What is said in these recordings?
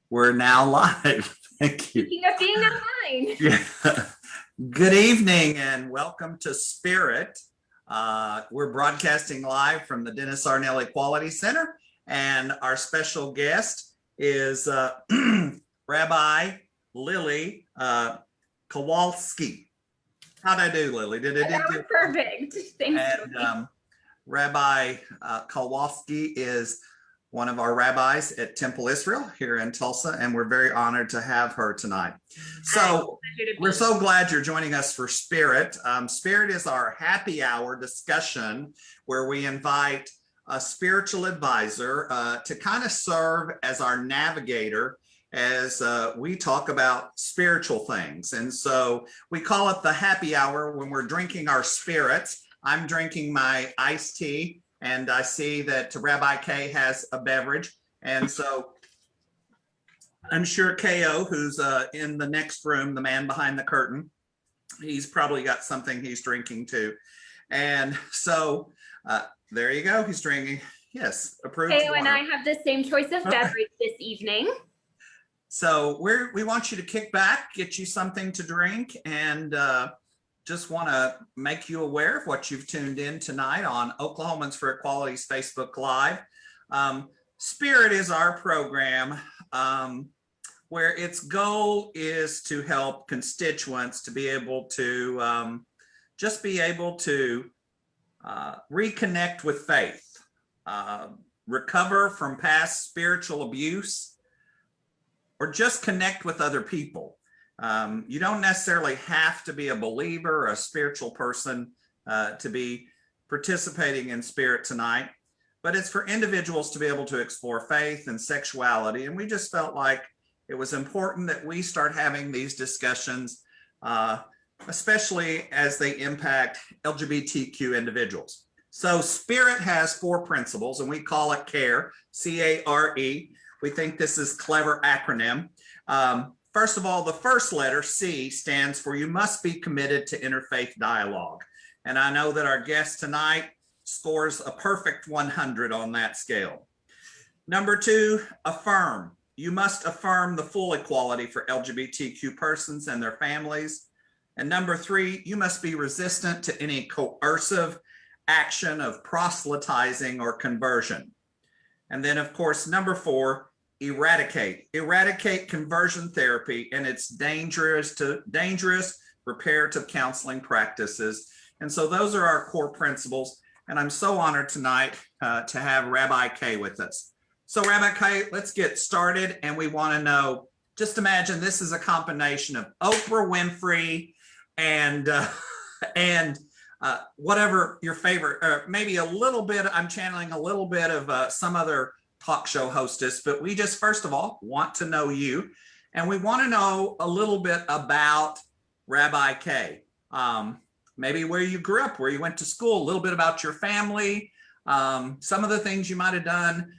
We're now live. Thank you. Speaking of being online. Yeah. Good evening and welcome to Spirit. We're broadcasting live from the Dennis Arnell Equality Center, and our special guest is Rabbi Lily Kowalski. How'd I do, Lily? Did I do perfect? Thanks. And Rabbi Kowalski is one of our rabbis at Temple Israel here in Tulsa, and we're very honored to have her tonight. So we're so glad you're joining us for Spirit. Spirit is our happy hour discussion where we invite a spiritual advisor to kind of serve as our navigator as we talk about spiritual things. And so we call it the happy hour when we're drinking our spirits. I'm drinking my iced tea, and I see that Rabbi K has a beverage. And so I'm sure KO, who's in the next room, the man behind the curtain, he's probably got something he's drinking too. And so there you go. He's drinking. Yes, approved. KO and I have the same choice of beverage this evening. So we want you to kick back, get you something to drink, and just want to make you aware of what you've tuned in tonight on Oklahomans for Equality's Facebook Live. Spirit is our program where its goal is to help constituents to be able to just be able to reconnect with faith, recover from past spiritual abuse, or just connect with other people. You don't necessarily have to be a believer or a spiritual person to be participating in Spirit tonight, but it's for individuals to be able to explore faith and sexuality. And we just felt like it was important that we start having these discussions, especially as they impact LGBTQ individuals. So Spirit has 4 principles, and we call it C.A.R.E, C-A-R-E. We think this is a clever acronym. First of all, the first letter, C, stands for you must be committed to interfaith dialogue. And I know that our guest tonight scores a perfect 100 on that scale. Number 2, affirm. You must affirm the full equality for LGBTQ persons and their families. And number 3, you must be resistant to any coercive action of proselytizing or conversion. And then, of course, number 4, eradicate conversion therapy and its dangerous reparative counseling practices. And so those are our core principles. And I'm so honored tonight to have Rabbi K with us. So Rabbi K, let's get started. And we want to know, just imagine this is a combination of Oprah Winfrey and whatever your favorite, or maybe a little bit, I'm channeling a little bit of some other talk show hostess, but we just first of all want to know you, and we want to know a little bit about Rabbi K. Maybe where you grew up, where you went to school, a little bit about your family, some of the things you might have done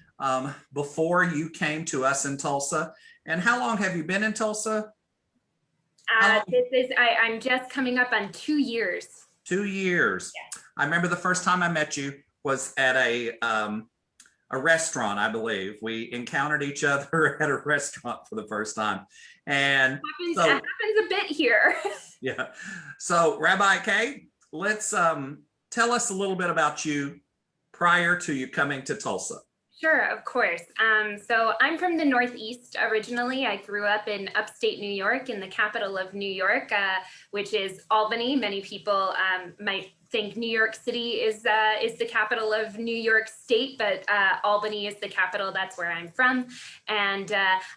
before you came to us in Tulsa. And how long have you been in Tulsa? I'm just coming up on 2 years. 2 years. Yeah. I remember the first time I met you was at a restaurant, I believe. We encountered each other at a restaurant for the first time. And it happens a bit here. Yeah. So Rabbi K, let's tell us a little bit about you prior to you coming to Tulsa. Sure, of course. So I'm from the Northeast originally. I grew up in upstate New York, in the capital of New York, which is Albany. Many people might think New York City is the capital of New York State, but Albany is the capital. That's where I'm from. And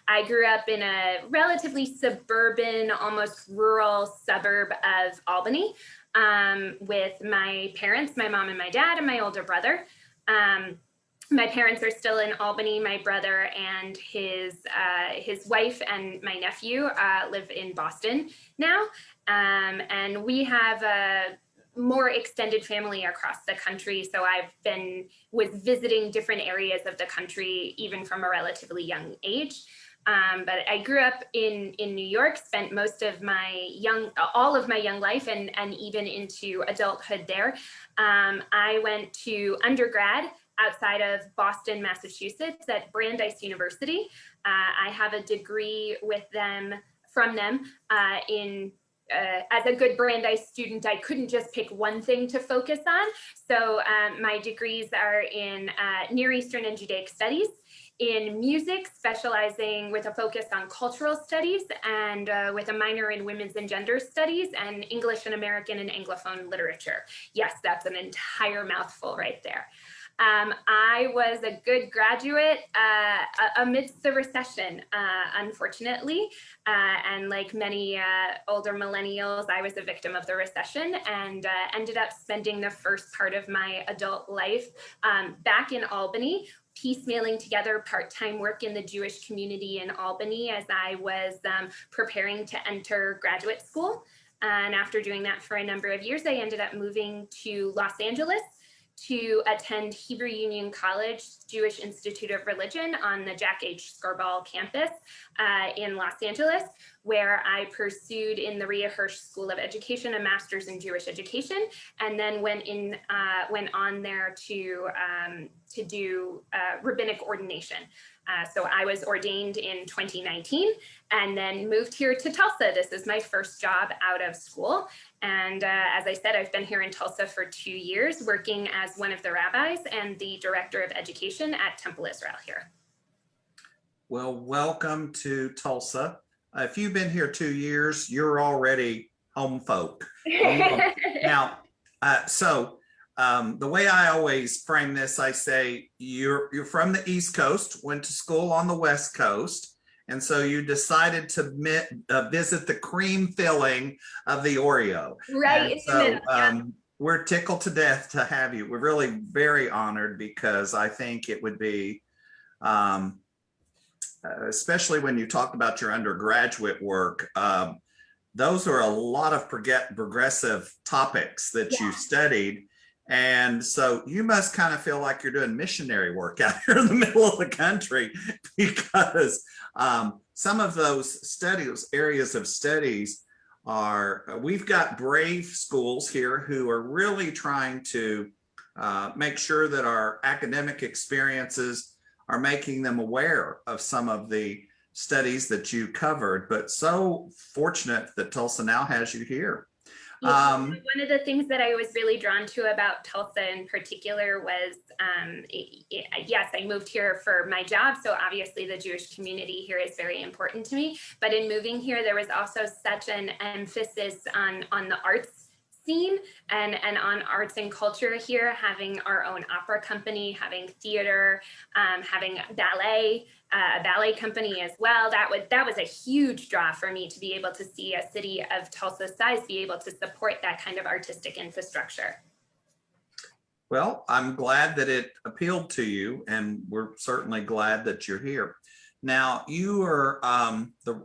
I grew up in a relatively suburban, almost rural suburb of Albany with my parents, my mom and my dad, and my older brother. My parents are still in Albany. My brother and his wife and my nephew live in Boston now. And we have a more extended family across the country. So was visiting different areas of the country, even from a relatively young age. But I grew up in New York, spent most of all of my young life and even into adulthood there. I went to undergrad outside of Boston, Massachusetts at Brandeis University. I have a degree from them as a good Brandeis student, I couldn't just pick one thing to focus on. So my degrees are in Near Eastern and Judaic Studies, in music, specializing with a focus on cultural studies, and with a minor in women's and gender studies, and English and American and Anglophone literature. Yes, that's an entire mouthful right there. I was a good graduate amidst the recession, unfortunately. And like many older millennials, I was a victim of the recession and ended up spending the first part of my adult life back in Albany, piecemealing together part-time work in the Jewish community in Albany as I was preparing to enter graduate school. And after doing that for a number of years, I ended up moving to Los Angeles to attend Hebrew Union College Jewish Institute of Religion on the Jack H. Skirball campus in Los Angeles, where I pursued in the Rhea Hirsch School of Education a master's in Jewish education, and then went on there to do rabbinic ordination. So I was ordained in 2019 and then moved here to Tulsa. This is my first job out of school. And as I said, I've been here in Tulsa for 2 years, working as one of the rabbis and the director of education at Temple Israel here. Well, welcome to Tulsa. If you've been here 2 years, you're already home folk. Now, the way I always frame this, I say you're from the East Coast, went to school on the West Coast, and so you decided to visit the cream filling of the Oreo. Right. And so we're tickled to death to have you. We're really very honored, because I think it would be, especially when you talked about your undergraduate work, those are a lot of progressive topics that you studied. And so you must kind of feel like you're doing missionary work out here in the middle of the country, because some of those areas of studies we've got brave schools here who are really trying to make sure that our academic experiences are making them aware of some of the studies that you covered, but so fortunate that Tulsa now has you here. One of the things that I was really drawn to about Tulsa in particular was, yes, I moved here for my job, so obviously the Jewish community here is very important to me. But in moving here, there was also such an emphasis on the arts scene and on arts and culture here, having our own opera company, having theater, having a ballet company as well. That was a huge draw for me to be able to see a city of Tulsa's size be able to support that kind of artistic infrastructure. Well, I'm glad that it appealed to you, and we're certainly glad that you're here. Now, you are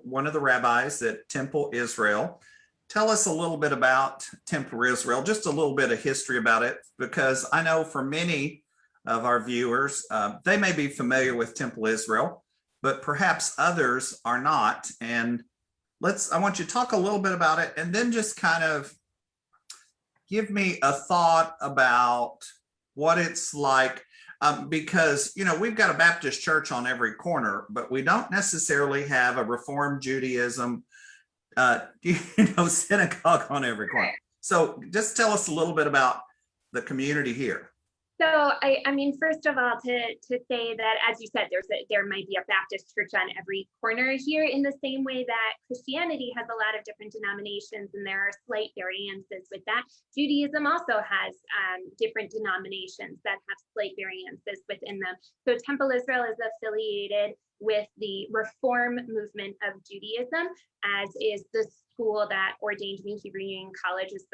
one of the rabbis at Temple Israel. Tell us a little bit about Temple Israel, just a little bit of history about it, because I know for many of our viewers, they may be familiar with Temple Israel, but perhaps others are not. And I want you to talk a little bit about it, and then just kind of give me a thought about what it's like, because, we've got a Baptist church on every corner, but we don't necessarily have a Reformed Judaism synagogue on every corner. So just tell us a little bit about the community here. So, I mean, first of all, to say that, as you said, there might be a Baptist church on every corner here, in the same way that Christianity has a lot of different denominations, and there are slight variances with that. Judaism also has different denominations that have slight variances within them. So Temple Israel is affiliated with the Reform movement of Judaism, as is the school that ordained me. Hebrew Union College is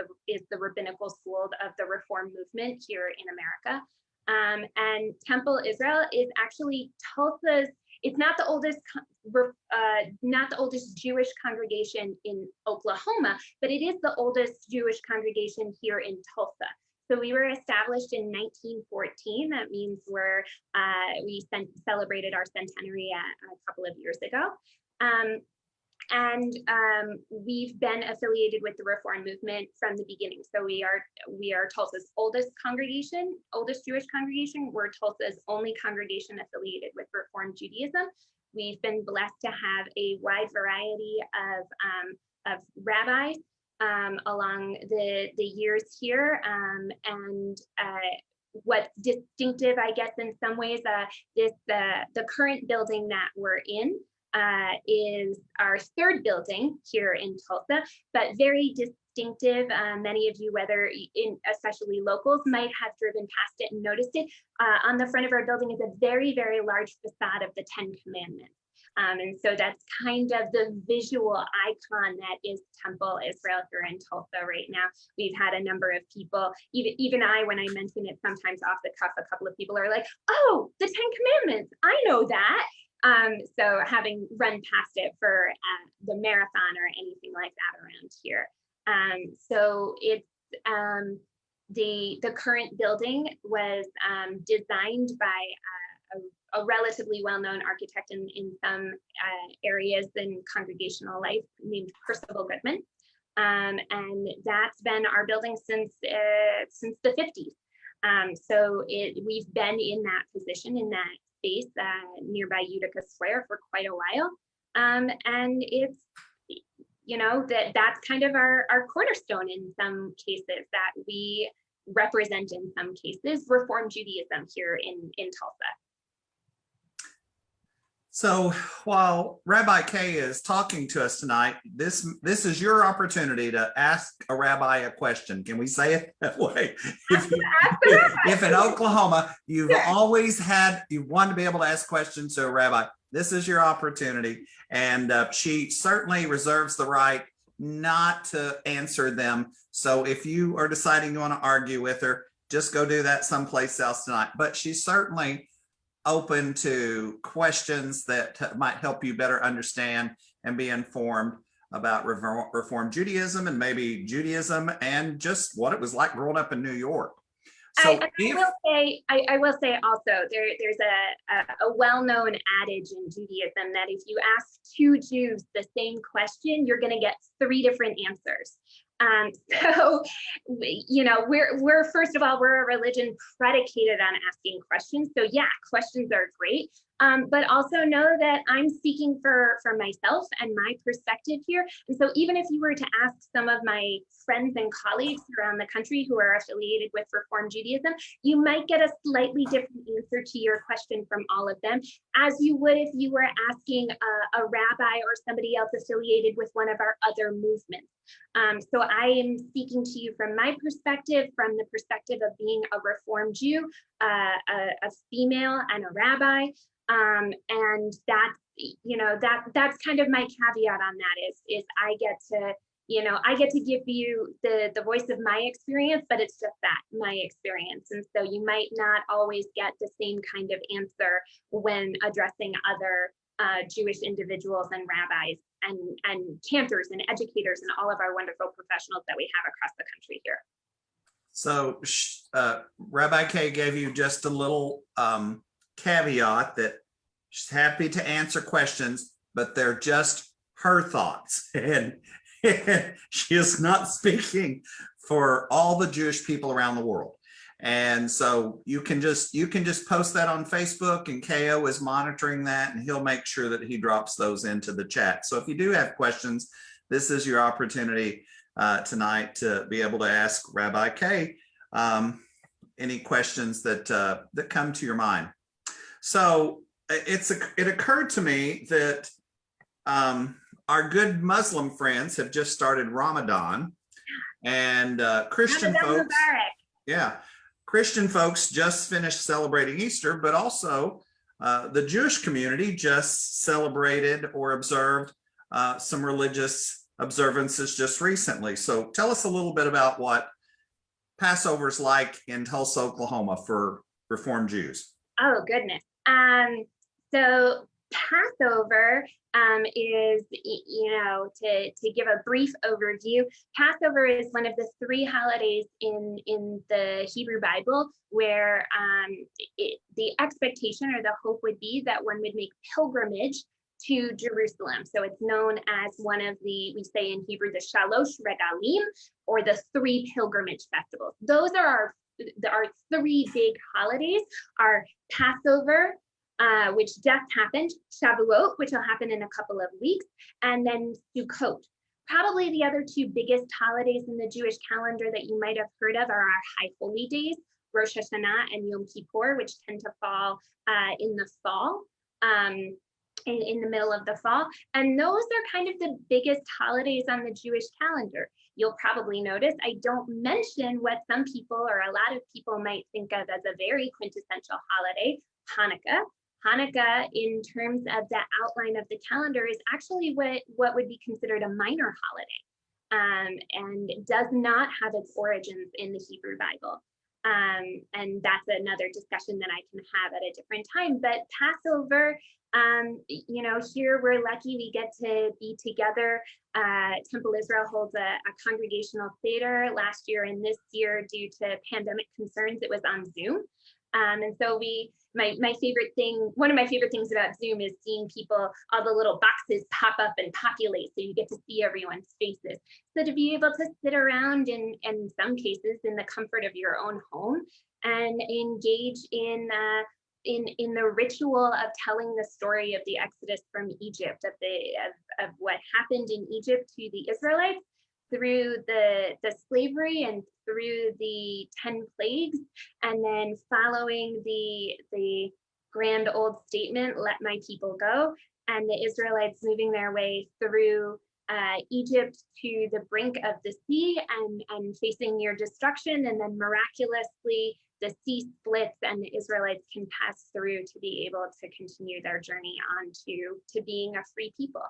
the rabbinical school of the Reform movement here in America. And Temple Israel is actually Tulsa's. It's not the oldest Jewish congregation in Oklahoma, but it is the oldest Jewish congregation here in Tulsa. So we were established in 1914. That means we celebrated our centenary a couple of years ago. And we've been affiliated with the Reform movement from the beginning. So we are Tulsa's oldest Jewish congregation. We're Tulsa's only congregation affiliated with Reform Judaism. We've been blessed to have a wide variety of rabbis along the years here, and what's distinctive, I guess, in some ways, the current building that we're in is our third building here in Tulsa, but very distinctive. Many of you, especially locals, might have driven past it and noticed it. On the front of our building is a very, very large facade of the 10 Commandments. And so that's kind of the visual icon that is Temple Israel here in Tulsa right now. We've had a number of people, even I, when I mention it sometimes off the cuff, a couple of people are like, oh, the 10 Commandments, I know that. So having run past it for the marathon or anything like that around here. So it's the current building was designed by a relatively well-known architect in some areas in congregational life named Percival Goodman. And that's been our building since the 50s. So we've been in that position, in that space nearby Utica Square for quite a while. And it's, that's kind of our cornerstone in some cases, that we represent in some cases Reform Judaism here in Tulsa. So while Rabbi K is talking to us tonight, this is your opportunity to ask a rabbi a question. Can we say it that way? If in Oklahoma, you've always you want to be able to ask questions to a rabbi, this is your opportunity. And she certainly reserves the right not to answer them. So if you are deciding you want to argue with her, just go do that someplace else tonight. But she's certainly open to questions that might help you better understand and be informed about Reform Judaism, and maybe Judaism and just what it was like growing up in New York. So I will say also, there's a well-known adage in Judaism that if you ask two Jews the same question, you're going to get 3 different answers. So, we're first of all, we're a religion predicated on asking questions. So yeah, questions are great. But also know that I'm speaking for myself and my perspective here. And so even if you were to ask some of my friends and colleagues around the country who are affiliated with Reform Judaism, you might get a slightly different answer to your question from all of them, as you would if you were asking a rabbi or somebody else affiliated with one of our other movements. So I am speaking to you from my perspective, from the perspective of being a Reform Jew, a female, and a rabbi. And that's kind of my caveat on that is I get to give you the voice of my experience, but it's just that, my experience. And so you might not always get the same kind of answer when addressing other Jewish individuals and rabbis and cantors and educators and all of our wonderful professionals that we have across the country here. So Rabbi K gave you just a little caveat that she's happy to answer questions, but they're just her thoughts. And she is not speaking for all the Jewish people around the world. And so you can just post that on Facebook, and KO is monitoring that, and he'll make sure that he drops those into the chat. So if you do have questions, this is your opportunity tonight to be able to ask Rabbi K any questions that come to your mind. So it occurred to me that our good Muslim friends have just started Ramadan, and Christian folks, Christian folks just finished celebrating Easter, but also the Jewish community just celebrated or observed some religious observances just recently. So tell us a little bit about what Passover's like in Tulsa, Oklahoma for Reform Jews. Oh, goodness. So Passover is, to give a brief overview, Passover is one of the 3 holidays in the Hebrew Bible where the expectation or the hope would be that one would make pilgrimage to Jerusalem. So it's known as one of the, we say in Hebrew, the Shalosh Regalim, or the 3 pilgrimage festivals. Those are our 3 big holidays: our Passover, which just happened, Shavuot, which will happen in a couple of weeks, and then Sukkot. Probably the other 2 biggest holidays in the Jewish calendar that you might have heard of are our high holy days, Rosh Hashanah and Yom Kippur, which tend to fall in the fall, in the middle of the fall. And those are kind of the biggest holidays on the Jewish calendar. You'll probably notice I don't mention what some people, or a lot of people, might think of as a very quintessential holiday, Hanukkah. Hanukkah, in terms of the outline of the calendar, is actually what would be considered a minor holiday, and does not have its origins in the Hebrew Bible. And that's another discussion that I can have at a different time. But Passover, here we're lucky we get to be together. Temple Israel holds a congregational Seder. Last year and this year, due to pandemic concerns, it was on Zoom. And so my favorite thing, one of my favorite things about Zoom is seeing people, all the little boxes pop up and populate, so you get to see everyone's faces. So to be able to sit around in some cases in the comfort of your own home and engage in the ritual of telling the story of the Exodus from Egypt, of what happened in Egypt to the Israelites through the slavery and through the 10 plagues, and then following the grand old statement, let my people go, and the Israelites moving their way through Egypt to the brink of the sea and facing near destruction, and then miraculously the sea splits and the Israelites can pass through to be able to continue their journey on to being a free people.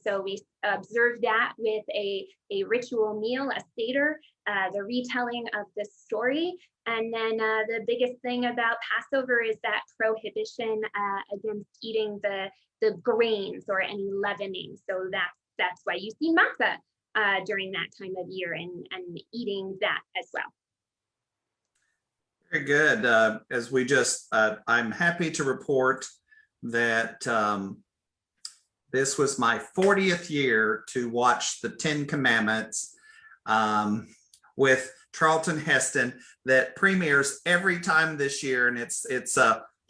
So we observed that with a ritual meal, a Seder, the retelling of the story. And then the biggest thing about Passover is that prohibition against eating the grains or any leavening. So that's why you see matzah during that time of year, and eating that as well. Very good. As we just, I'm happy to report that this was my 40th year to watch the 10 Commandments with Charlton Heston, that premieres every time this year. And it's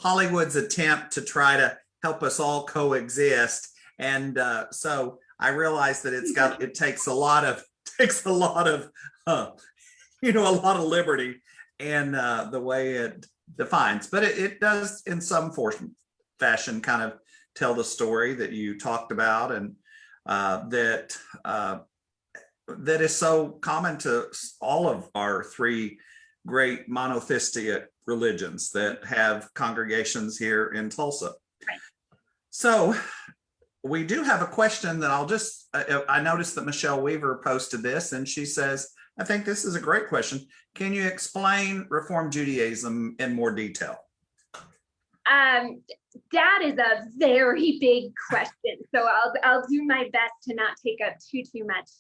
Hollywood's attempt to try to help us all coexist. And so I realized that it takes a lot of liberty in the way it defines, but it does in some fashion kind of tell the story that you talked about, and that is so common to all of our 3 great monotheistic religions that have congregations here in Tulsa. Right. So we do have a question that I noticed that Michelle Weaver posted this, and she says, I think this is a great question. Can you explain Reform Judaism in more detail? That is a very big question. So I'll do my best to not take up too much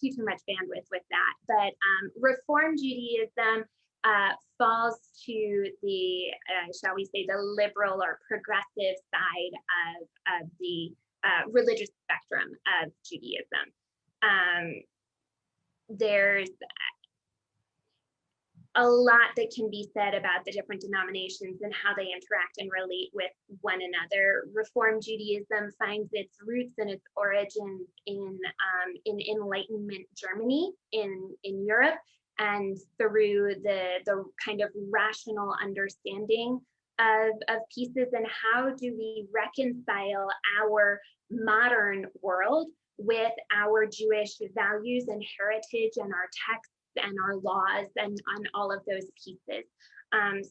bandwidth with that. But Reform Judaism falls to the, shall we say, the liberal or progressive side of the religious spectrum of Judaism. There's a lot that can be said about the different denominations and how they interact and relate with one another. Reform Judaism finds its roots and its origins in Enlightenment Germany in Europe, and through the kind of rational understanding of pieces, and how do we reconcile our modern world with our Jewish values and heritage and our texts and our laws and on all of those pieces.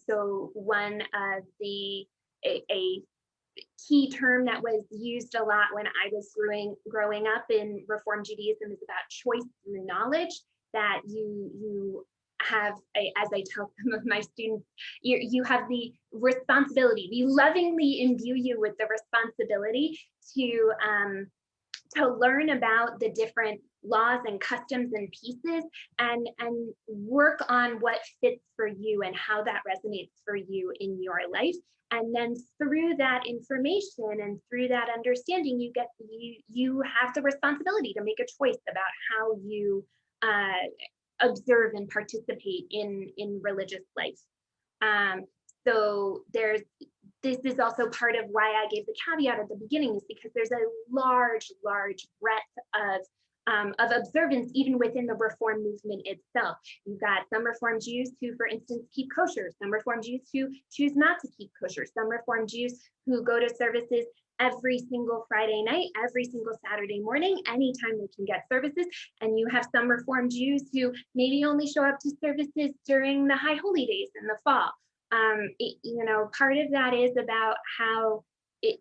So one of a key term that was used a lot when I was growing up in Reform Judaism is about choice through knowledge, that you have, as I tell some of my students, you have the responsibility. We lovingly imbue you with the responsibility to learn about the different laws and customs and pieces, and work on what fits for you and how that resonates for you in your life. And then through that information and through that understanding, you have the responsibility to make a choice about how you observe and participate in religious life. So this is also part of why I gave the caveat at the beginning, is because there's a large breadth of observance even within the Reform movement itself. You've got some Reform Jews who, for instance, keep kosher, some Reform Jews who choose not to keep kosher, some Reform Jews who go to services every single Friday night, every single Saturday morning, anytime they can get services. And you have some Reform Jews who maybe only show up to services during the High Holy Days in the fall. Part of that is about how,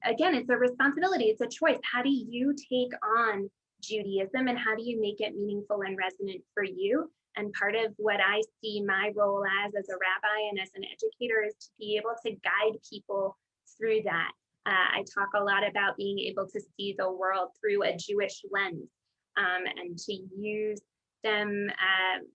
again, it's a responsibility, it's a choice. How do you take on Judaism and how do you make it meaningful and resonant for you? And part of what I see my role as a rabbi and as an educator is to be able to guide people through that. I talk a lot about being able to see the world through a Jewish lens, and to use them.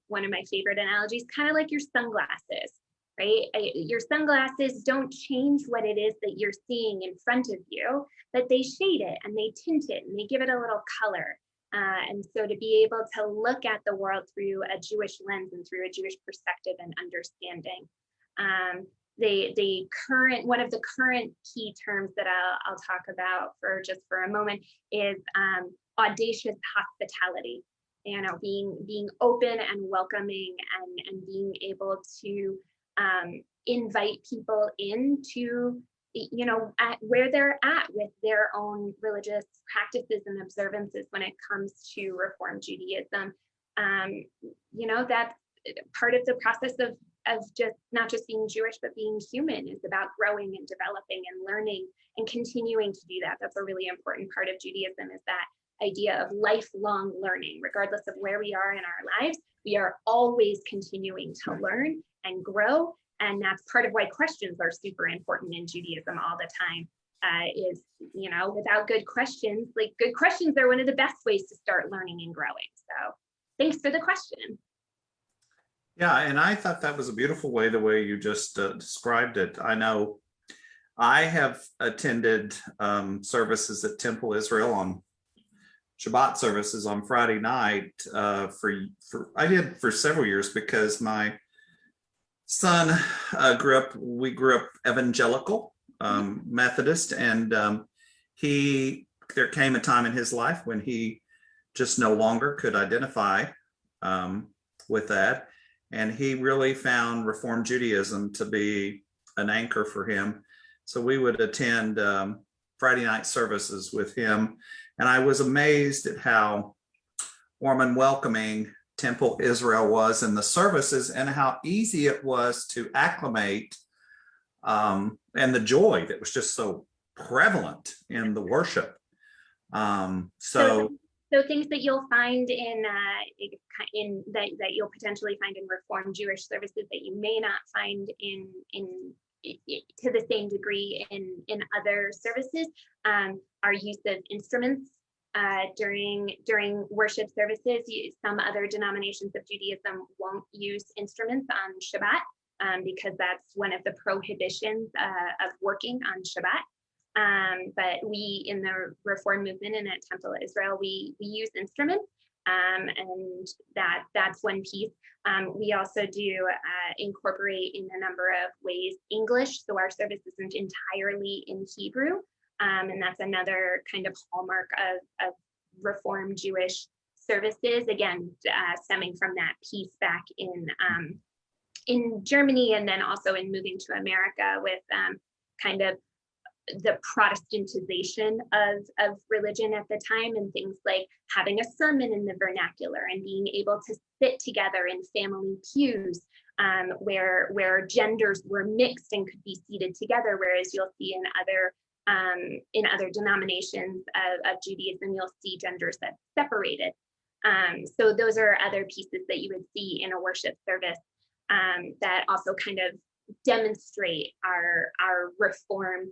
One of my favorite analogies, kind of like your sunglasses, right? Your sunglasses don't change what it is that you're seeing in front of you, but they shade it and they tint it and they give it a little color. And so to be able to look at the world through a Jewish lens and through a Jewish perspective and understanding. One of the current key terms that I'll talk about for a moment is audacious hospitality. Being open and welcoming and being able to invite people into, where they're at with their own religious practices and observances when it comes to Reform Judaism. That's part of the process of just not just being Jewish, but being human, is about growing and developing and learning and continuing to do that. That's a really important part of Judaism, is that idea of lifelong learning. Regardless of where we are in our lives, we are always continuing to learn and grow. And that's part of why questions are super important in Judaism all the time. Without good questions are one of the best ways to start learning and growing. So thanks for the question. Yeah, and I thought that was a beautiful way, the way you just described it. I know I have attended services at Temple Israel on Shabbat services on Friday night I did for several years, because my son we grew up evangelical Methodist, and there came a time in his life when he just no longer could identify with that, and he really found Reform Judaism to be an anchor for him. So we would attend Friday night services with him, and I was amazed at how warm and welcoming Temple Israel was in the services, and how easy it was to acclimate, and the joy that was just so prevalent in the worship. So things that you'll find in that you'll potentially find in Reform Jewish services that you may not find in to the same degree in other services, are use of instruments during worship services. Some other denominations of Judaism won't use instruments on Shabbat, because that's one of the prohibitions of working on Shabbat. But we in the Reform movement and at Temple Israel, we use instruments, and that's one piece. We also do incorporate in a number of ways English, so our service isn't entirely in Hebrew, and that's another kind of hallmark of Reform Jewish services. Again, stemming from that piece back in Germany, and then also in moving to America with kind of the Protestantization of religion at the time, and things like having a sermon in the vernacular and being able to sit together in family pews, where genders were mixed and could be seated together, whereas you'll see in other denominations of Judaism, you'll see genders that's separated. So those are other pieces that you would see in a worship service that also kind of demonstrate our Reform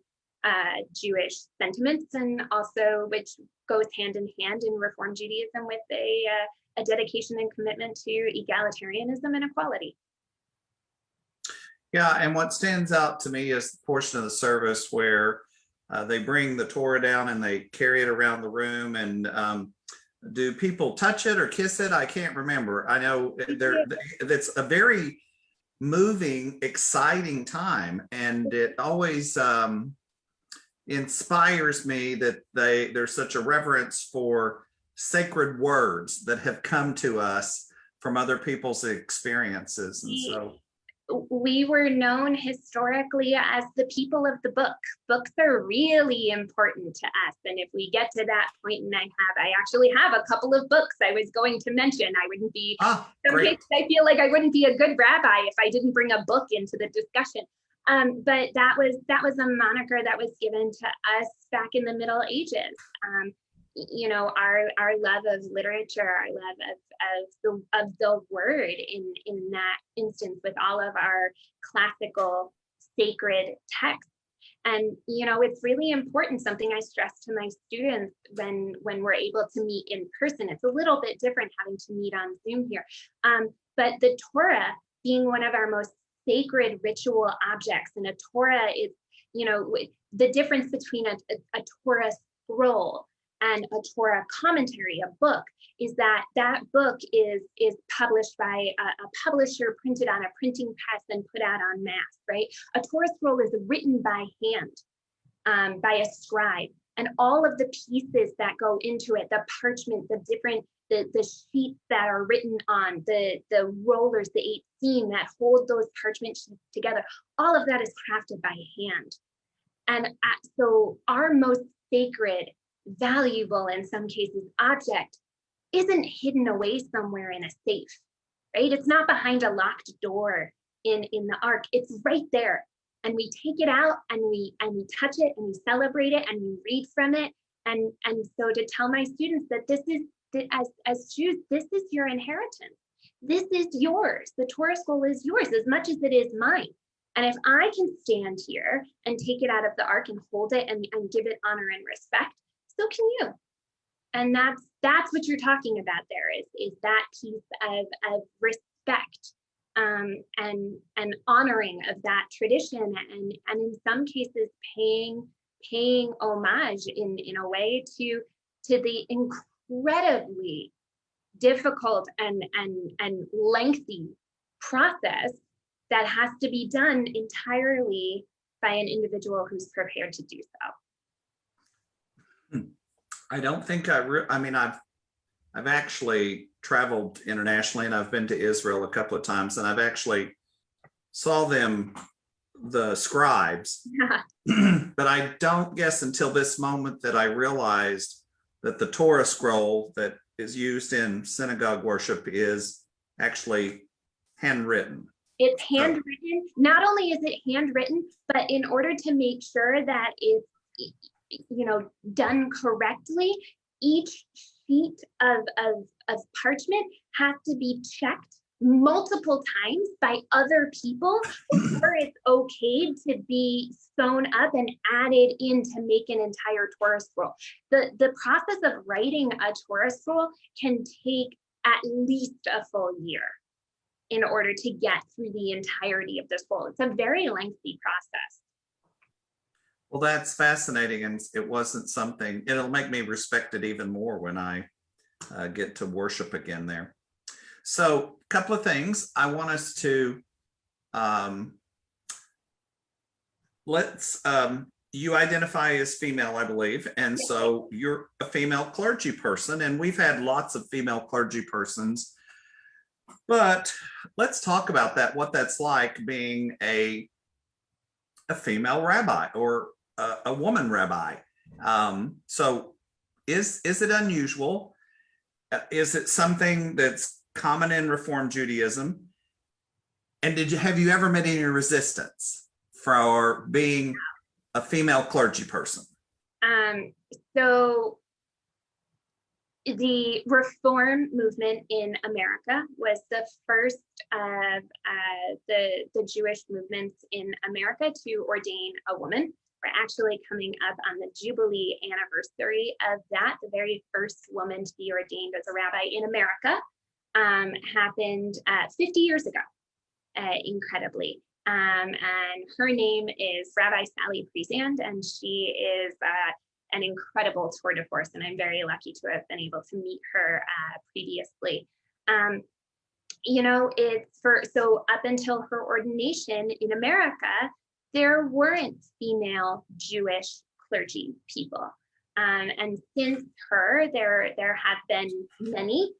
Jewish sentiments, and also which goes hand in hand in Reform Judaism with a dedication and commitment to egalitarianism and equality. Yeah, and what stands out to me is the portion of the service where they bring the Torah down and they carry it around the room. And do people touch it or kiss it? I can't remember. I know it's a very moving, exciting time, and it always inspires me that there's such a reverence for sacred words that have come to us from other people's experiences. And so we were known historically as the people of the book. Books are really important to us. And if we get to that point, and I actually have a couple of books I was going to mention. I wouldn't be, some cases I feel like I wouldn't be a good rabbi if I didn't bring a book into the discussion. But that was a moniker that was given to us back in the Middle Ages. You know, our love of literature, our love of the word in that instance, with all of our classical sacred texts. And you know, it's really important, something I stress to my students when we're able to meet in person. It's a little bit different having to meet on Zoom here, but the Torah being one of our most sacred ritual objects, and a Torah is, you know, the difference between a Torah scroll and a Torah commentary, a book, is that book is published by a publisher, printed on a printing press, and put out en masse, right? A Torah scroll is written by hand, by a scribe, and all of the pieces that go into it, the parchment, the sheets that are written on, the rollers, the 18 that hold those parchment sheets together, all of that is crafted by hand. And so our most sacred, valuable, in some cases, object isn't hidden away somewhere in a safe, right? It's not behind a locked door in the ark. It's right there. And we take it out and we touch it and we celebrate it and we read from it. And so to tell my students that this is, as Jews, this is your inheritance. This is yours. The Torah scroll is yours as much as it is mine. And if I can stand here and take it out of the ark and hold it and give it honor and respect, so can you. And that's what you're talking about there, is that piece of respect and honoring of that tradition, and in some cases paying homage in a way to the incredibly difficult and lengthy process that has to be done entirely by an individual who's prepared to do so. I don't think I mean, I've actually traveled internationally, and I've been to Israel a couple of times, and I've actually saw the scribes, but I don't guess until this moment that I realized that the Torah scroll that is used in synagogue worship is actually handwritten. It's handwritten. Not only is it handwritten, but in order to make sure that it's, you know, done correctly, each sheet of parchment has to be checked multiple times by other people before it's okay to be sewn up and added in to make an entire Torah scroll. The process of writing a Torah scroll can take at least a full year in order to get through the entirety of the scroll. It's a very lengthy process. Well, that's fascinating, and it wasn't something, it'll make me respect it even more when I get to worship again there. So a couple of things I want us to, you identify as female, I believe, and so you're a female clergy person, and we've had lots of female clergy persons, but let's talk about that, what that's like being a female rabbi or a woman rabbi. So is it unusual? Is it something that's common in Reform Judaism? And have you ever met any resistance for being a female clergy person? So the reform movement in America was the first of the Jewish movements in America to ordain a woman. We're actually coming up on the Jubilee anniversary of that. The very first woman to be ordained as a rabbi in America happened 50 years ago, incredibly. And her name is Rabbi Sally Priesand, and she is an incredible tour de force, and I'm very lucky to have been able to meet her previously. You know, so up until her ordination in America, there weren't female Jewish clergy people. And since her, there have been many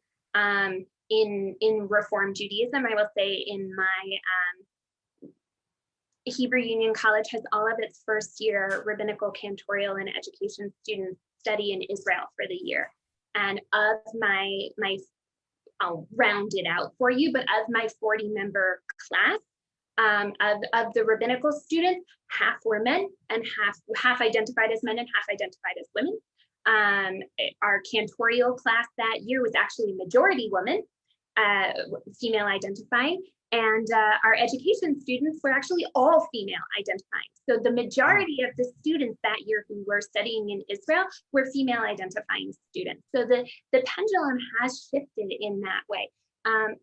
in Reform Judaism. I will say in my Hebrew Union College has all of its first year rabbinical, cantorial, and education students study in Israel for the year. And of my I'll round it out for you, but of my 40-member class, of the rabbinical students, half were men and half identified as men and half identified as women. Our cantorial class that year was actually majority women, female identifying, and our education students were actually all female identifying. So the majority of the students that year who were studying in Israel were female identifying students. So the pendulum has shifted in that way.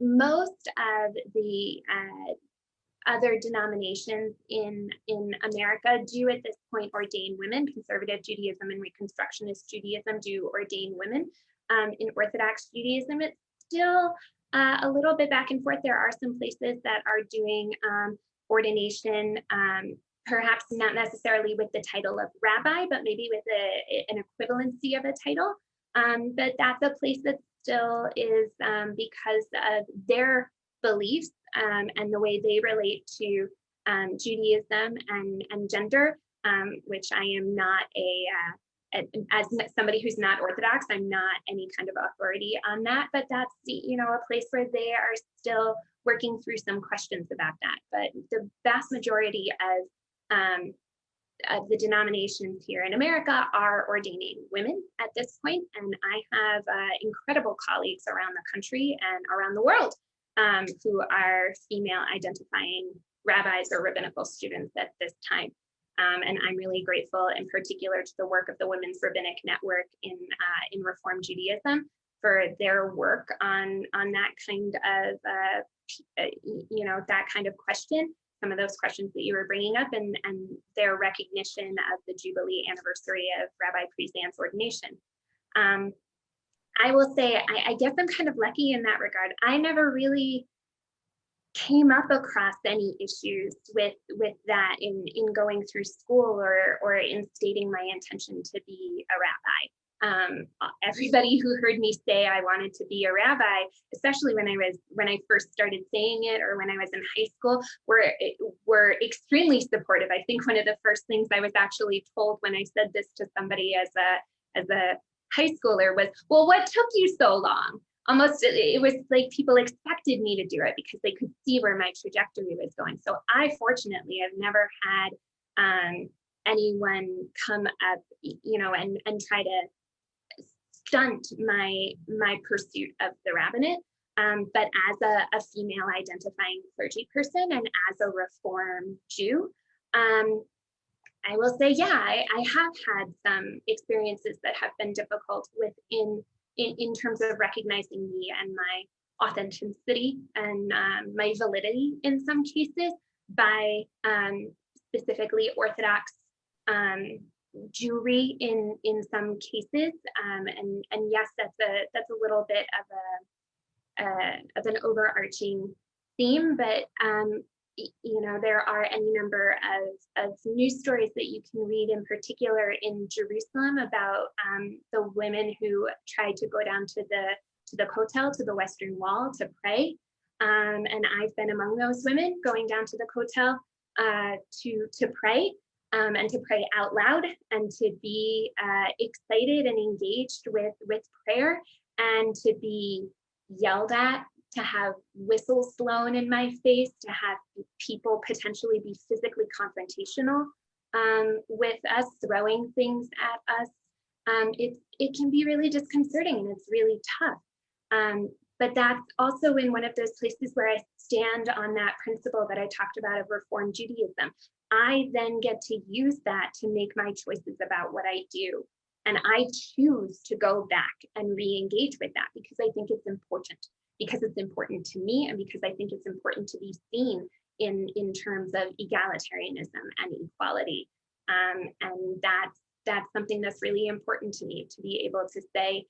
Most of the other denominations in America do at this point ordain women. Conservative Judaism and Reconstructionist Judaism do ordain women. In Orthodox Judaism, it's still a little bit back and forth. There are some places that are doing ordination, perhaps not necessarily with the title of rabbi, but maybe with an equivalency of a title. But that's a place that still is because of their beliefs and the way they relate to Judaism and gender, which I am not as somebody who's not Orthodox, I'm not any kind of authority on that, but that's, you know, a place where they are still working through some questions about that. But the vast majority of the denominations here in America are ordaining women at this point, and I have incredible colleagues around the country and around the world who are female identifying rabbis or rabbinical students at this time. And I'm really grateful in particular to the work of the Women's Rabbinic Network in Reform Judaism for their work on that kind of, you know, that kind of question, some of those questions that you were bringing up, and their recognition of the Jubilee anniversary of Rabbi Priesand's ordination. I will say, I guess I'm kind of lucky in that regard. I never really came up across any issues with that in going through school or in stating my intention to be a rabbi. Everybody who heard me say I wanted to be a rabbi, especially when I first started saying it, or when I was in high school, were extremely supportive. I think one of the first things I was actually told when I said this to somebody as a high schooler was, "Well, what took you so long?" Almost, it was like people expected me to do it because they could see where my trajectory was going. So I fortunately have never had anyone come up, you know, and try to stunt my pursuit of the rabbinate. But as a female identifying clergy person and as a Reform Jew, I will say, yeah, I have had some experiences that have been difficult in terms of recognizing me and my authenticity and my validity in some cases by specifically Orthodox Jewry in some cases, and yes, that's a little bit of an overarching theme, but you know, there are any number of news stories that you can read, in particular in Jerusalem, about the women who tried to go down to the Kotel, to the Western Wall, to pray. And I've been among those women going down to the Kotel to pray and to pray out loud and to be excited and engaged with prayer, and to be yelled at, to have whistles blown in my face, to have people potentially be physically confrontational with us, throwing things at us, it can be really disconcerting and it's really tough. But that's also in one of those places where I stand on that principle that I talked about of Reform Judaism. I then get to use that to make my choices about what I do. And I choose to go back and re-engage with that because I think it's important, because it's important to me, and because I think it's important to be seen in terms of egalitarianism and equality. And that's something that's really important to me, to be able to say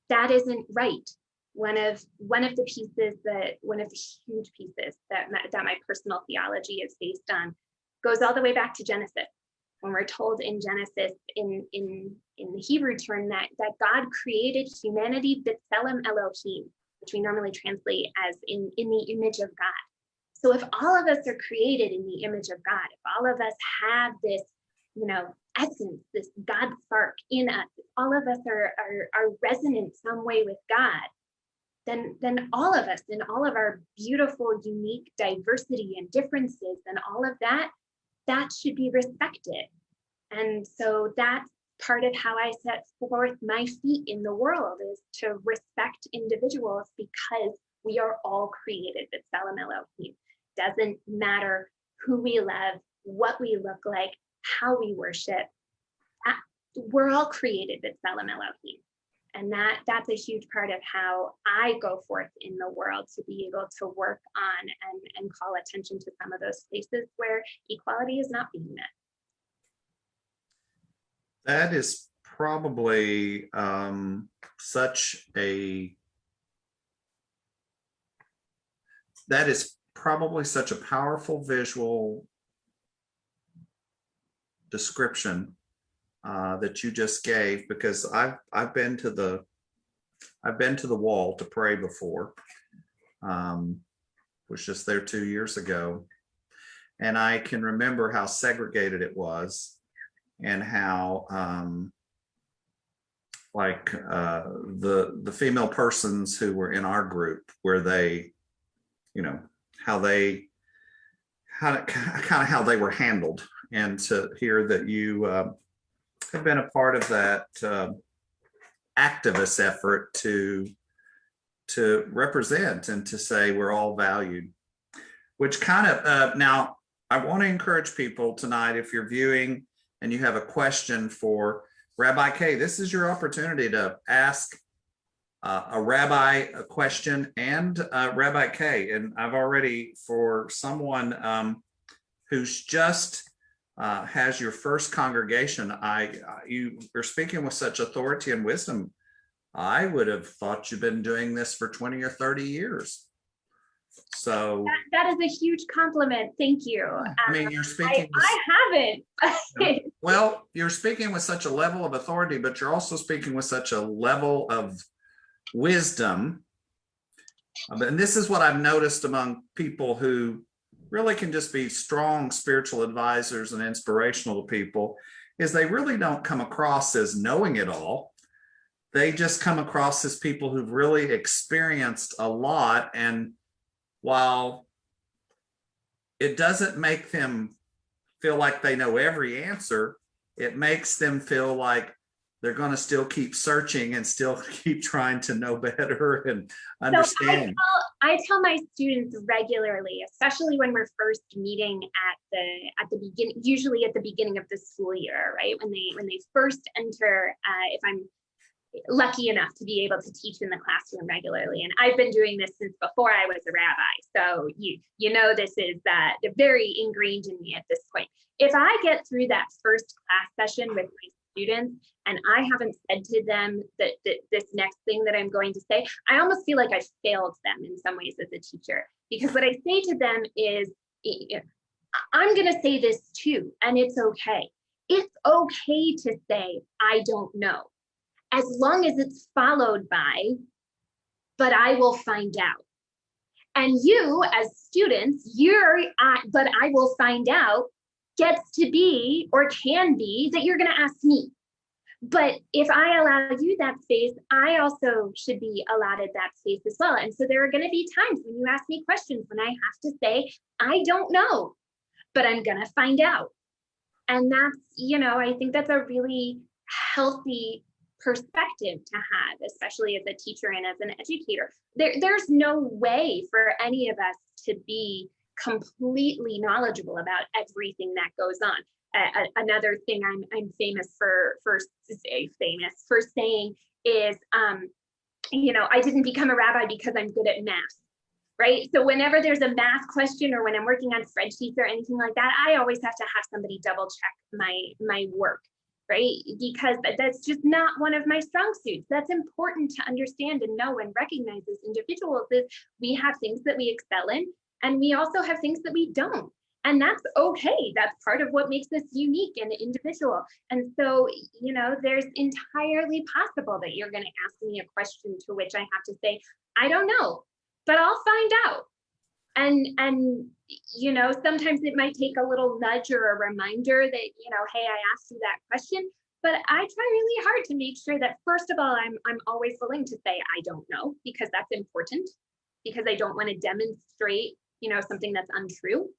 that isn't right. One of the pieces one of the huge pieces that my personal theology is based on goes all the way back to Genesis. When we're told in Genesis, in the Hebrew term, that God created humanity b'tselem Elohim, which we normally translate as in the image of God. So if all of us are created in the image of God, if all of us have this, essence, this God spark in us, if all of us are resonant some way with God, then all of us, in all of our beautiful, unique diversity and differences and all of that should be respected. And so that's part of how I set forth my feet in the world, is to respect individuals, because we are all created b'tselem Elohim. Doesn't matter who we love, what we look like, how we worship. We're all created b'tselem Elohim. And that's a huge part of how I go forth in the world, to be able to work on and call attention to some of those places where equality is not being met. That is probably such a powerful visual description that you just gave, because I've been to the wall to pray before. Was just there 2 years ago, and I can remember how segregated it was, and how the female persons who were in our group, where they, how they were handled, and to hear that you have been a part of that activist effort to represent and to say we're all valued, which kind of now I want to encourage people tonight, if you're viewing and you have a question for Rabbi K, this is your opportunity to ask a rabbi a question, and Rabbi K. And I've already, for someone who's just has your first congregation, you are speaking with such authority and wisdom. I would have thought you've been doing this for 20 or 30 years. So that is a huge compliment. Thank you. I mean, you're speaking. I haven't. Well, you're speaking with such a level of authority, but you're also speaking with such a level of wisdom. And this is what I've noticed among people who really can just be strong spiritual advisors and inspirational to people, is they really don't come across as knowing it all. They just come across as people who've really experienced a lot. And while it doesn't make them feel like they know every answer, it makes them feel like they're going to still keep searching and still keep trying to know better and understand. So I tell my students regularly, especially when we're first meeting at the beginning, usually at the beginning of the school year, right? When they first enter, if I'm lucky enough to be able to teach in the classroom regularly, and I've been doing this since before I was a rabbi, so you know this is very ingrained in me at this point. If I get through that first class session with my students and I haven't said to them that this next thing that I'm going to say, I almost feel like I failed them in some ways as a teacher, because what I say to them is, I'm going to say this too, and it's okay. It's okay to say, I don't know, as long as it's followed by, but I will find out. And you as students, but I will find out gets to be, or can be, that you're going to ask me. But if I allow you that space, I also should be allotted that space as well. And so there are going to be times when you ask me questions when I have to say, I don't know, but I'm going to find out. And that's, you know, I think that's a really healthy perspective to have, especially as a teacher and as an educator. There's no way for any of us to be completely knowledgeable about everything that goes on. Another thing I'm famous for saying is, you know, I didn't become a rabbi because I'm good at math, right? So whenever there's a math question or when I'm working on spreadsheets or anything like that, I always have to have somebody double check my work, right? Because that's just not one of my strong suits. That's important to understand and know and recognize as individuals, is we have things that we excel in, and we also have things that we don't. And that's okay. That's part of what makes us unique and individual. And so, you know, there's entirely possible that you're going to ask me a question to which I have to say, I don't know, but I'll find out. And you know, sometimes it might take a little nudge or a reminder that, you know, hey, I asked you that question. But I try really hard to make sure that, first of all, I'm always willing to say I don't know, because that's important, because I don't want to demonstrate, you know, something that's untrue.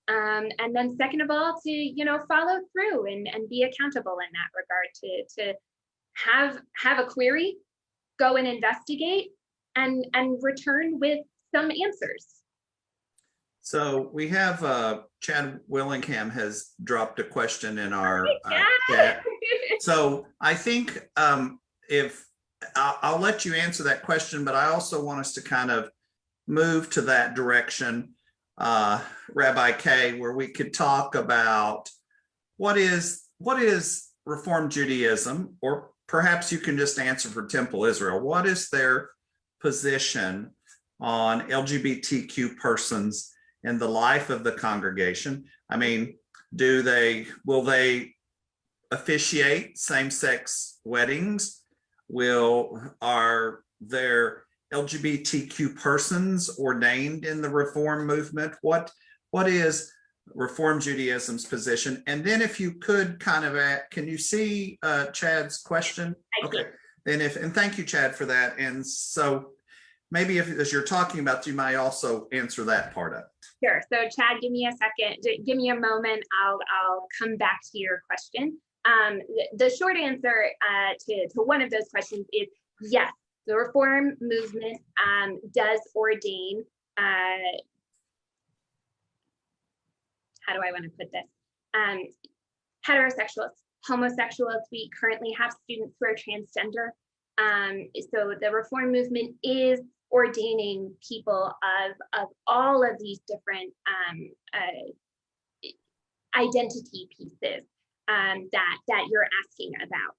And then second of all, to, you know, follow through and be accountable in that regard, to have a query, go and investigate, and return with some answers. So we have Chad Willingham has dropped a question in our Yeah. chat. So I think if I'll let you answer that question, but I also want us to kind of move to that direction, Rabbi K, where we could talk about what is Reform Judaism, or perhaps you can just answer for Temple Israel. What is their position on LGBTQ persons in the life of the congregation? I mean, will they officiate same-sex weddings? Are there LGBTQ persons ordained in the Reform movement? What is Reform Judaism's position? And then if you could kind of can you see Chad's question? Okay. And thank you, Chad, for that. And so maybe as you're talking about, you might also answer that part of it. Sure. So Chad, give me a second, give me a moment. I'll come back to your question. The short answer to one of those questions is yes. The Reform movement does ordain, how do I want to put this? Heterosexuals, homosexuals. We currently have students who are transgender. So the Reform movement is ordaining people of all of these different identity pieces that you're asking about.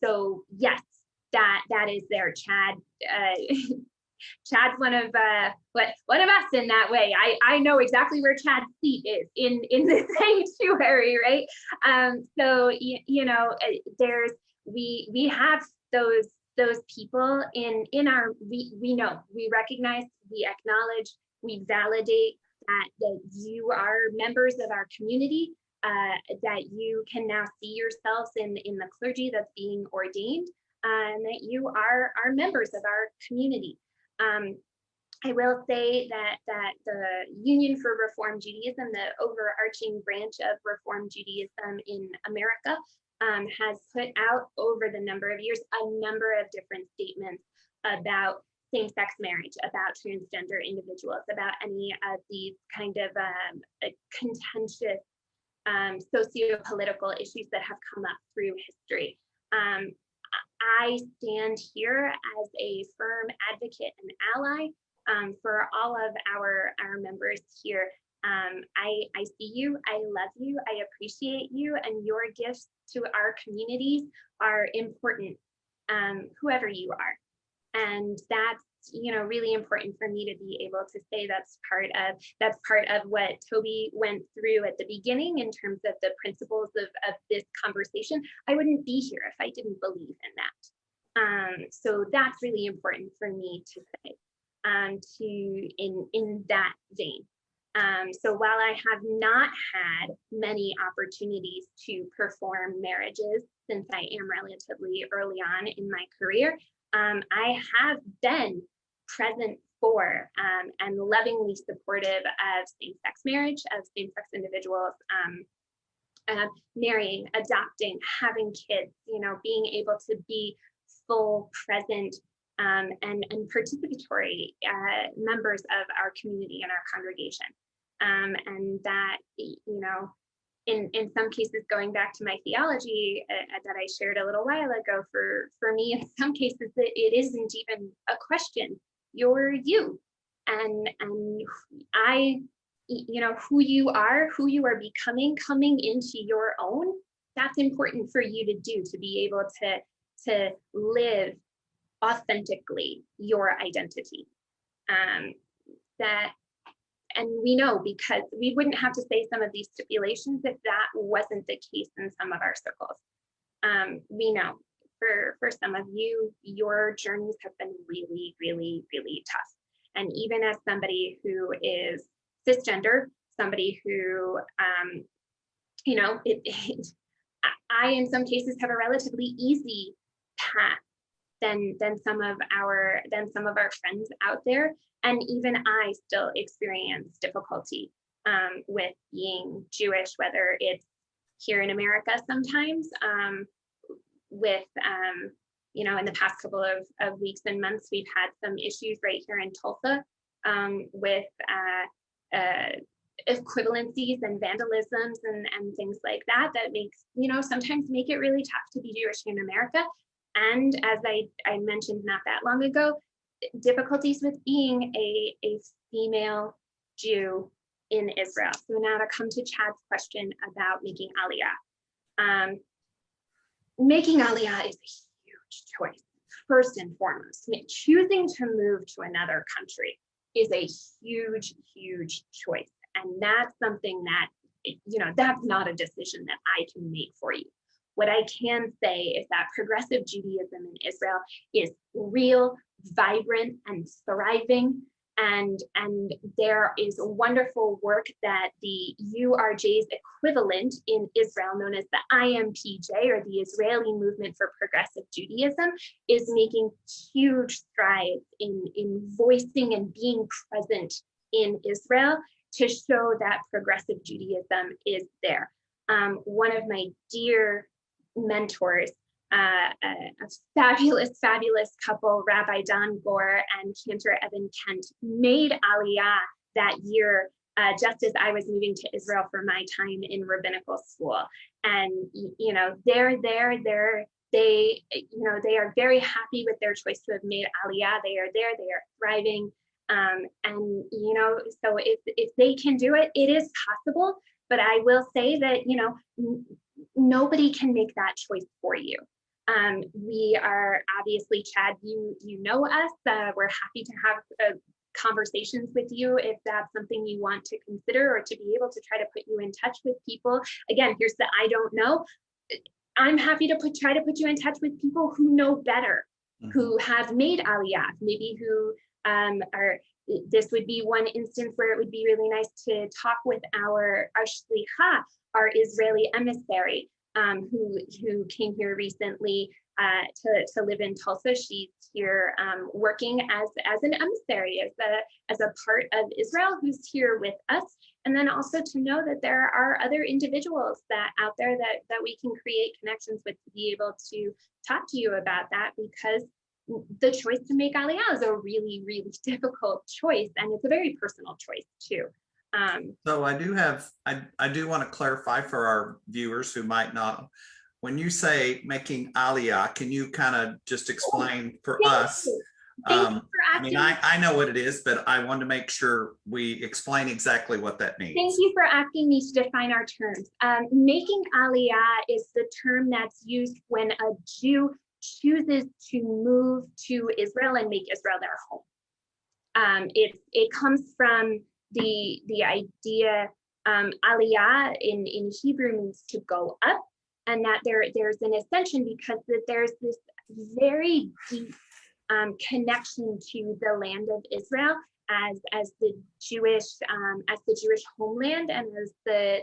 So yes, that is there. Chad, Chad's one of us in that way. I know exactly where Chad's seat is in the sanctuary, right? So you know, we have those people in our, we know, we recognize, we acknowledge, we validate that you are members of our community, that you can now see yourselves in the clergy that's being ordained, and that you are members of our community. I will say that the Union for Reform Judaism, the overarching branch of Reform Judaism in America, has put out over the number of years a number of different statements about same-sex marriage, about transgender individuals, about any of these kind of contentious socio-political issues that have come up through history. I stand here as a firm advocate and ally for all of our members here. I see you, I love you, I appreciate you, and your gifts to our communities are important, whoever you are. And that's, you know, really important for me to be able to say that's part of what Toby went through at the beginning in terms of the principles of this conversation. I wouldn't be here if I didn't believe in that. So that's really important for me to say, in that vein. So while I have not had many opportunities to perform marriages since I am relatively early on in my career, I have been present for and lovingly supportive of same-sex marriage, of same-sex individuals marrying, adopting, having kids, being able to be full, present, and participatory members of our community and our congregation. And that, in some cases, going back to my theology that I shared a little while ago, for me, in some cases, it isn't even a question. You're you. And I, who you are becoming, coming into your own, that's important for you to do, to be able to live authentically your identity. And we know, because we wouldn't have to say some of these stipulations if that wasn't the case in some of our circles. We know for some of you, your journeys have been really, really, really tough. And even as somebody who is cisgender, somebody who, I in some cases have a relatively easy path than some of our friends out there. And even I still experience difficulty with being Jewish, whether it's here in America sometimes, with in the past couple of weeks and months, we've had some issues right here in Tulsa with equivalencies and vandalisms and things like that makes, sometimes make it really tough to be Jewish in America. And as I mentioned not that long ago, difficulties with being a female Jew in Israel. So now to come to Chad's question about making Aliyah. Making Aliyah is a huge choice, first and foremost. Choosing to move to another country is a huge, huge choice. And that's something that, that's not a decision that I can make for you. What I can say is that progressive Judaism in Israel is real, vibrant, and thriving. And there is wonderful work that the URJ's equivalent in Israel, known as the IMPJ, or the Israeli Movement for Progressive Judaism, is making huge strides in voicing and being present in Israel to show that progressive Judaism is there. One of my dear mentors, a fabulous, fabulous couple, Rabbi Don Gore and Cantor Evan Kent, made Aliyah that year, just as I was moving to Israel for my time in rabbinical school. And, they're there, they are very happy with their choice to have made Aliyah. They are there, they are thriving. So if they can do it, it is possible. But I will say that, nobody can make that choice for you. We are obviously, Chad, you know us, we're happy to have conversations with you if that's something you want to consider, or to be able to try to put you in touch with people. Again, here's the I don't know. I'm happy to try to put you in touch with people who know better, who have made Aliyah, maybe who this would be one instance where it would be really nice to talk with our shlicha, our Israeli emissary, who came here recently to live in Tulsa. She's here working as an emissary, as a part of Israel, who's here with us. And then also to know that there are other individuals out there that we can create connections with, to be able to talk to you about that, because the choice to make Aliyah is a really, really difficult choice, and it's a very personal choice too. So I do want to clarify for our viewers who might not, when you say making Aliyah, can you kind of just explain for us? Thank you for asking. I know what it is, but I want to make sure we explain exactly what that means. Thank you for asking me to define our terms. Making Aliyah is the term that's used when a Jew chooses to move to Israel and make Israel their home. It comes from the idea, Aliyah in Hebrew means to go up, and that there's an ascension because there's this very deep connection to the land of Israel as the Jewish homeland, and as the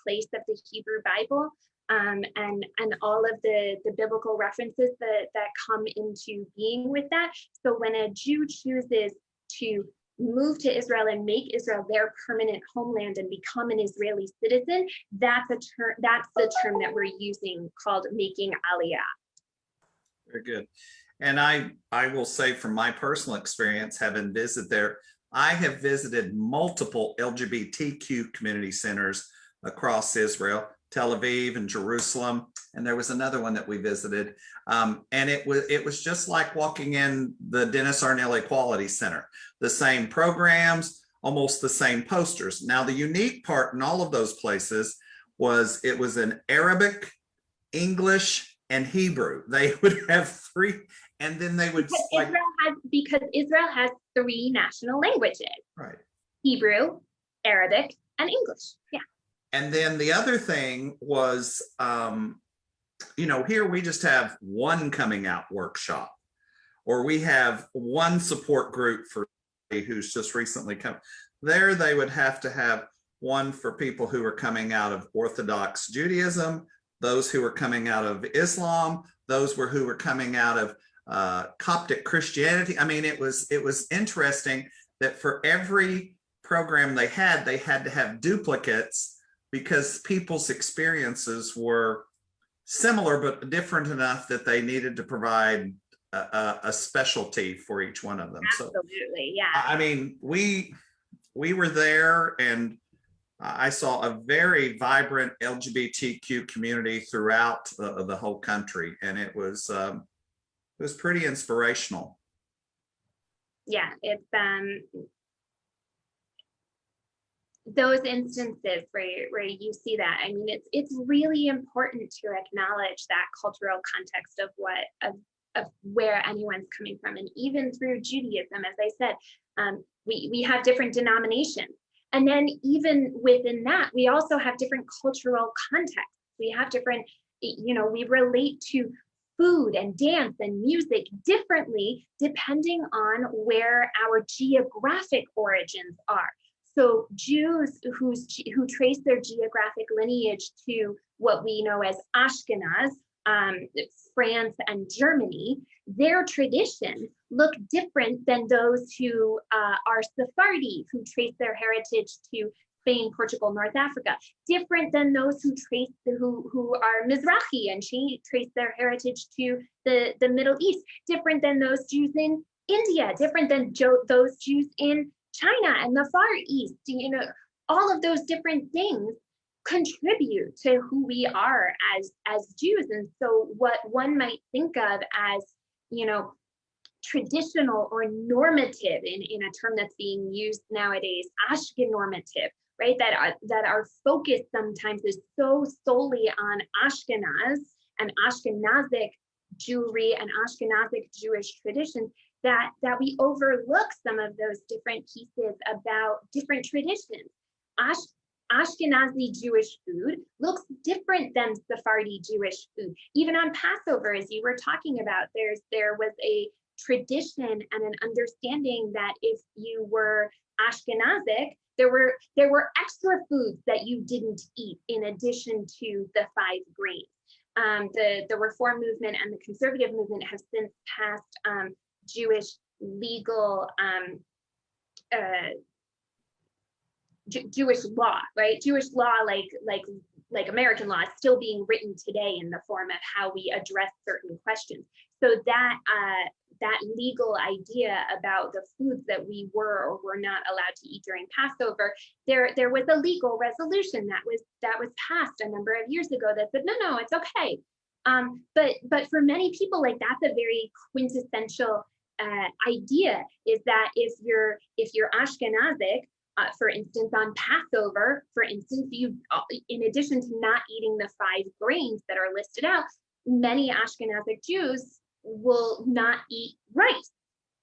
place of the Hebrew Bible, and all of the biblical references that come into being with that. So when a Jew chooses to move to Israel and make Israel their permanent homeland and become an Israeli citizen, that's the term that we're using, called making aliyah. Very good. And I will say from my personal experience, having visited there, I have visited multiple LGBTQ community centers across Israel, Tel Aviv and Jerusalem, and there was another one that we visited. And it was just like walking in the Dennis Arnell Equality Center. The same programs, almost the same posters. Now, the unique part in all of those places was it was in Arabic, English, and Hebrew. They would have three, and then they would because Israel has three national languages. Right. Hebrew, Arabic, and English. Yeah. And then the other thing was, here we just have one coming out workshop, or we have one support group for who's just recently come. There they would have to have one for people who are coming out of Orthodox Judaism, those who are coming out of Islam, those who were coming out of Coptic Christianity. I mean, it was interesting that for every program they had to have duplicates, because people's experiences were similar but different enough that they needed to provide a specialty for each one of them. Absolutely, yeah. I mean, we were there, and I saw a very vibrant LGBTQ community throughout the whole country, and it was pretty inspirational. Yeah, it's those instances where you see that. I mean, it's really important to acknowledge that cultural context of where anyone's coming from. And even through Judaism, as I said, we have different denominations. And then even within that, we also have different cultural contexts. We have different, we relate to food and dance and music differently depending on where our geographic origins are. So Jews who trace their geographic lineage to what we know as Ashkenaz, France and Germany, their traditions look different than those who are Sephardi, who trace their heritage to Spain, Portugal, North Africa, different than those who are Mizrahi and trace their heritage to the Middle East, different than those Jews in India, different than those Jews in China and the Far East. All of those different things contribute to who we are as Jews. And so what one might think of as, traditional or normative in a term that's being used nowadays, Ashkenormative, right? That our focus sometimes is so solely on Ashkenaz and Ashkenazic Jewry and Ashkenazic Jewish traditions that we overlook some of those different pieces about different traditions. Ashkenazi Jewish food looks different than Sephardi Jewish food. Even on Passover, as you were talking about, there was a tradition and an understanding that if you were Ashkenazic, there were extra foods that you didn't eat in addition to the 5 grains. The Reform movement and the conservative movement have since passed Jewish legal Jewish law, right? Jewish law, like American law, is still being written today in the form of how we address certain questions. So that legal idea about the foods that we were or were not allowed to eat during Passover, there was a legal resolution that was passed a number of years ago that said, no, it's okay. But for many people, that's a very quintessential idea, is that if you're Ashkenazic, for instance, on Passover, for instance, you, in addition to not eating the 5 grains that are listed out, many Ashkenazic Jews will not eat rice,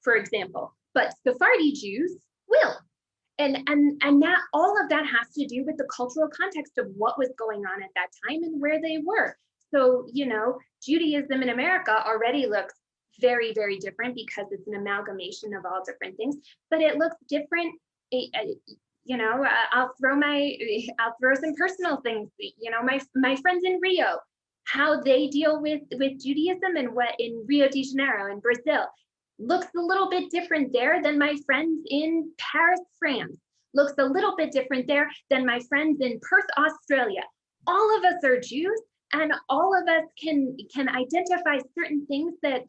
for example, but Sephardi Jews will. And that all of that has to do with the cultural context of what was going on at that time and where they were. So, Judaism in America already looks very, very different because it's an amalgamation of all different things, but it looks different. I'll throw some personal things. My friends in Rio, how they deal with Judaism and what in Rio de Janeiro in Brazil, looks a little bit different there than my friends in Paris, France. Looks a little bit different there than my friends in Perth, Australia. All of us are Jews, and all of us can identify certain things that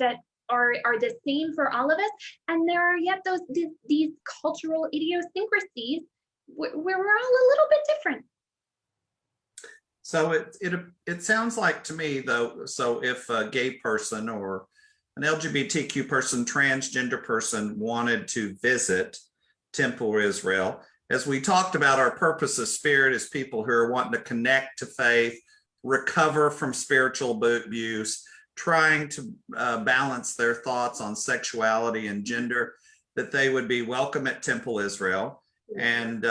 are the same for all of us. And there are yet these cultural idiosyncrasies where we're all a little bit different. So it sounds like to me, though, so if a gay person or an LGBTQ person, transgender person wanted to visit Temple Israel, as we talked about, our purpose of Spirit is people who are wanting to connect to faith, recover from spiritual abuse, trying to balance their thoughts on sexuality and gender, that they would be welcome at Temple Israel, and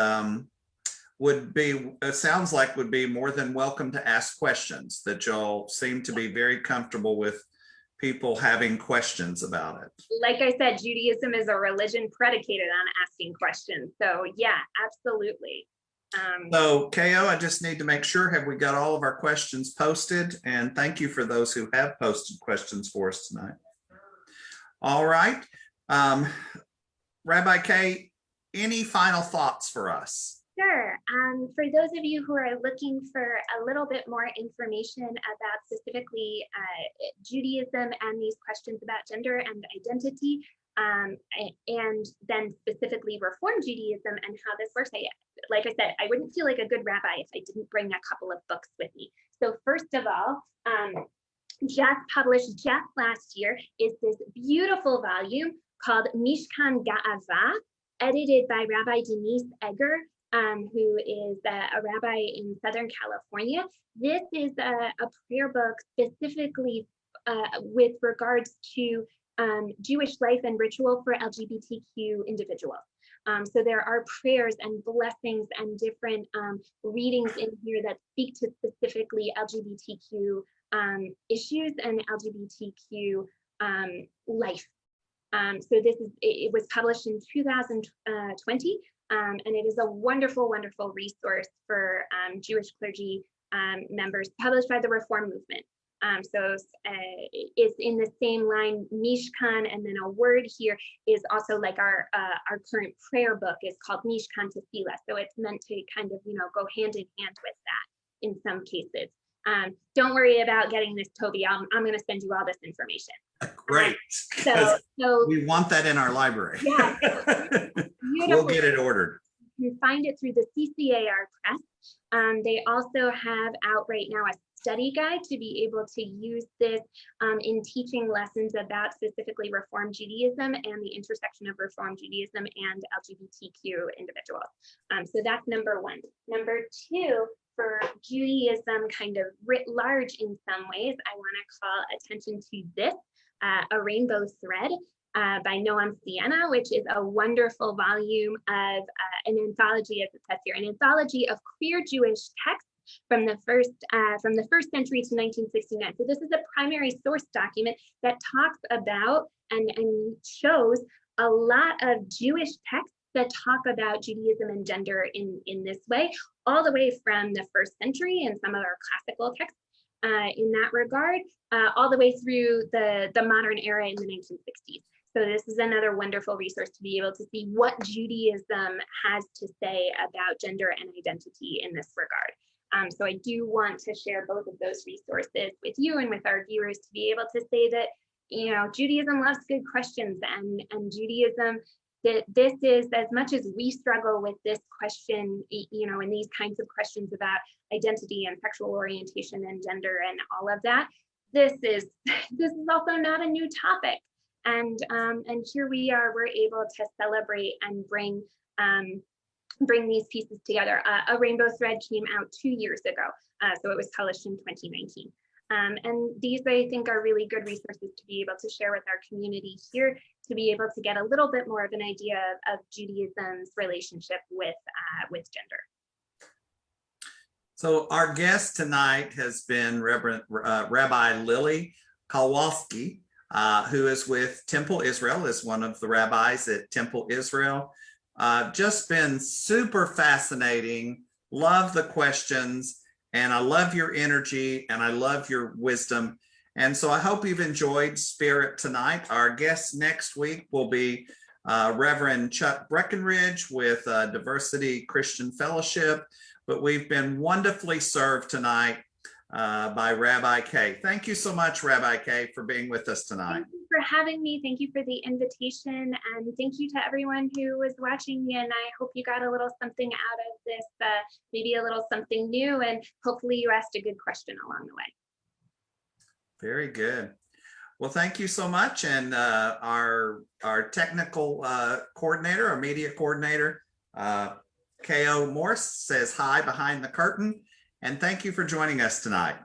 would be, it sounds like, would be more than welcome to ask questions, that y'all seem to be very comfortable with people having questions about it. Like I said, Judaism is a religion predicated on asking questions. So yeah, absolutely. So KO, I just need to make sure, have we got all of our questions posted? And thank you for those who have posted questions for us tonight. All right. Rabbi Kay, any final thoughts for us? Sure. For those of you who are looking for a little bit more information about specifically Judaism and these questions about gender and identity, and then specifically Reform Judaism and how this works, like I said, I wouldn't feel like a good rabbi if I didn't bring a couple of books with me. So first of all, just published just last year is this beautiful volume called Mishkan Ga'ava, edited by Rabbi Denise Egger, who is a rabbi in Southern California. This is a prayer book specifically with regards to Jewish life and ritual for LGBTQ individuals. So there are prayers and blessings and different readings in here that speak to specifically LGBTQ issues and LGBTQ life. So it was published in 2020. And it is a wonderful, wonderful resource for Jewish clergy members, published by the Reform movement. So it's in the same line, Mishkan, and then a word here is also like our current prayer book is called Mishkan Tefillah. So it's meant to kind of, go hand in hand with that in some cases. Don't worry about getting this, Toby. I'm going to send you all this information. Great. So we want that in our library. Yeah. We'll get it ordered. You can find it through the C.A.R.E. Press. They also have out right now a study guide to be able to use this in teaching lessons about specifically Reform Judaism and the intersection of Reform Judaism and LGBTQ individuals. So that's number one. Number two, for Judaism kind of writ large in some ways, I want to call attention to this, A Rainbow Thread by Noam Sienna, which is a wonderful volume of an anthology, as it says here, an anthology of queer Jewish texts from the first century to 1969. So this is a primary source document that talks about and shows a lot of Jewish texts that talk about Judaism and gender in this way, all the way from the first century and some of our classical texts in that regard, all the way through the modern era in the 1960s. So this is another wonderful resource to be able to see what Judaism has to say about gender and identity in this regard. So I do want to share both of those resources with you and with our viewers to be able to say that, Judaism loves good questions, and Judaism, that this is, as much as we struggle with this question, and these kinds of questions about identity and sexual orientation and gender and all of that, this is also not a new topic. And here we are, we're able to celebrate and bring these pieces together. A Rainbow Thread came out 2 years ago, so it was published in 2019. And these, I think, are really good resources to be able to share with our community here, to be able to get a little bit more of an idea of Judaism's relationship with gender. So our guest tonight has been Rabbi Lily Kowalski, who is with Temple Israel, is one of the rabbis at Temple Israel. Just been super fascinating. Love the questions, and I love your energy, and I love your wisdom. And so I hope you've enjoyed Spirit tonight. Our guest next week will be Reverend Chuck Breckenridge with Diversity Christian Fellowship. But we've been wonderfully served tonight by Rabbi K. Thank you so much, Rabbi K, for being with us tonight. Thank you for having me. Thank you for the invitation. And thank you to everyone who was watching. And I hope you got a little something out of this, maybe a little something new. And hopefully you asked a good question along the way. Very good. Well, thank you so much. And our technical coordinator, our media coordinator, K.O. Morse says hi behind the curtain. And thank you for joining us tonight.